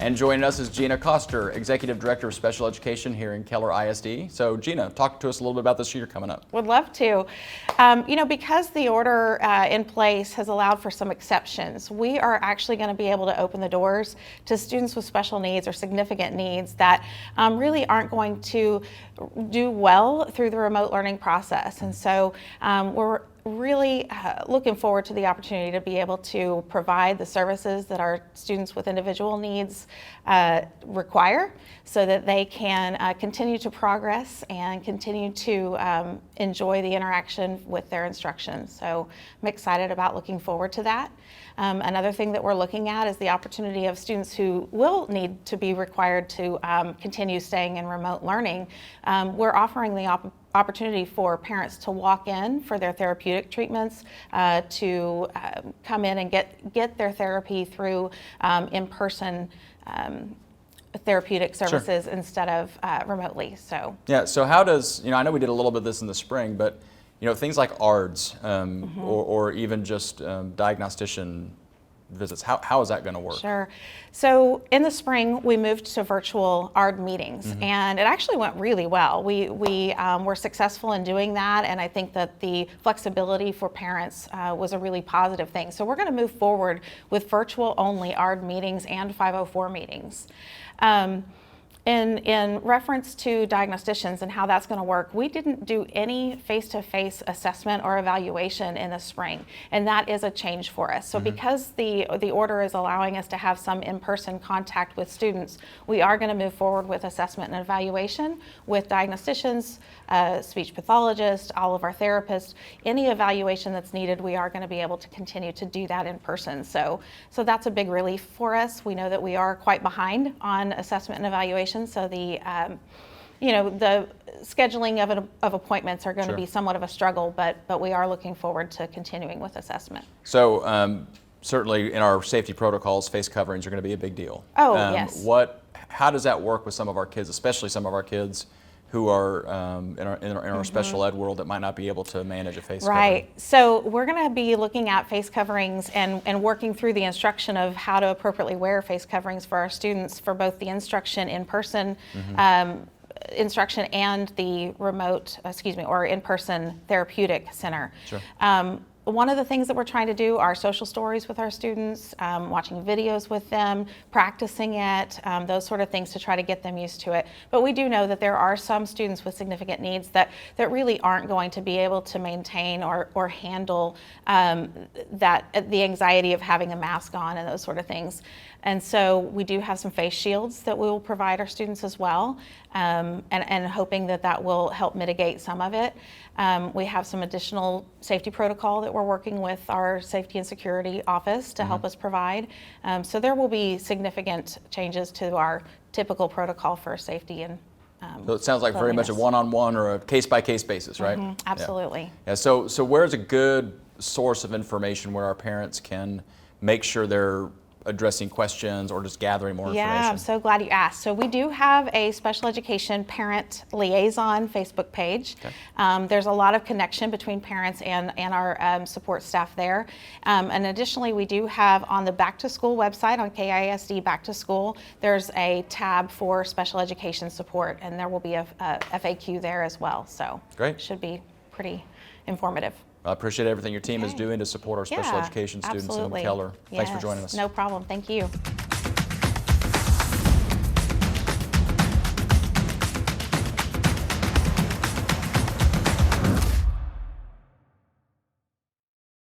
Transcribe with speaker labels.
Speaker 1: And joining us is Gina Koster, Executive Director of Special Education here in Keller ISD. So Gina, talk to us a little bit about this year coming up.
Speaker 2: Would love to. Because the order in place has allowed for some exceptions, we are actually going to be able to open the doors to students with special needs or significant needs that really aren't going to do well through the remote learning process. And so we're really looking forward to the opportunity to be able to provide the services that our students with individual needs require so that they can continue to progress and continue to enjoy the interaction with their instruction. So I'm excited about looking forward to that. Another thing that we're looking at is the opportunity of students who will need to be required to continue staying in remote learning. We're offering the opportunity for parents to walk in for their therapeutic treatments, to come in and get their therapy through in-person therapeutic services instead of remotely. So
Speaker 1: yeah. So how does I know we did a little bit of this in the spring, but things like ARDS or even just diagnostician visits. How is that going to work?
Speaker 2: Sure. So in the spring, we moved to virtual ARD meetings, and it actually went really well. We were successful in doing that, and I think that the flexibility for parents was a really positive thing. So we're going to move forward with virtual only ARD meetings and 504 meetings. In reference to diagnosticians and how that's going to work, we didn't do any face-to-face assessment or evaluation in the spring, and that is a change for us. So because the order is allowing us to have some in-person contact with students, we are going to move forward with assessment and evaluation with diagnosticians, speech pathologists, all of our therapists. Any evaluation that's needed, we are going to be able to continue to do that in person. So that's a big relief for us. We know that we are quite behind on assessment and evaluation. So the scheduling of appointments are going to be somewhat of a struggle, but we are looking forward to continuing with assessment.
Speaker 1: So certainly in our safety protocols, face coverings are going to be a big deal.
Speaker 2: Oh, yes.
Speaker 1: How does that work with some of our kids, especially some of our kids who are in our special ed world that might not be able to manage a face covering?
Speaker 2: Right. So we're going to be looking at face coverings and working through the instruction of how to appropriately wear face coverings for our students for both the instruction in person instruction and the remote, or in-person therapeutic center.
Speaker 1: Sure.
Speaker 2: One of the things that we're trying to do are social stories with our students, watching videos with them, practicing it, those sort of things to try to get them used to it. But we do know that there are some students with significant needs that really aren't going to be able to maintain or handle the anxiety of having a mask on and those sort of things. And so we do have some face shields that we will provide our students as well, and hoping that will help mitigate some of it. We have some additional safety protocol that we're working with our safety and security office to help us provide. So there will be significant changes to our typical protocol for safety and
Speaker 1: so it sounds like very much a one-on-one or a case-by-case basis, right?
Speaker 2: Absolutely.
Speaker 1: Yeah. So where's a good source of information where our parents can make sure they're addressing questions or just gathering more information?
Speaker 2: Yeah, I'm so glad you asked. So we do have a special education parent liaison Facebook page. Okay. There's a lot of connection between parents and our support staff there. And additionally, we do have on the Back to School website, on KISD Back to School, there's a tab for special education support, and there will be a FAQ there as well. So
Speaker 1: great.
Speaker 2: It should be pretty informative.
Speaker 1: I appreciate everything your team is doing to support our special education students in Keller. Thanks for joining us.
Speaker 2: No problem. Thank you.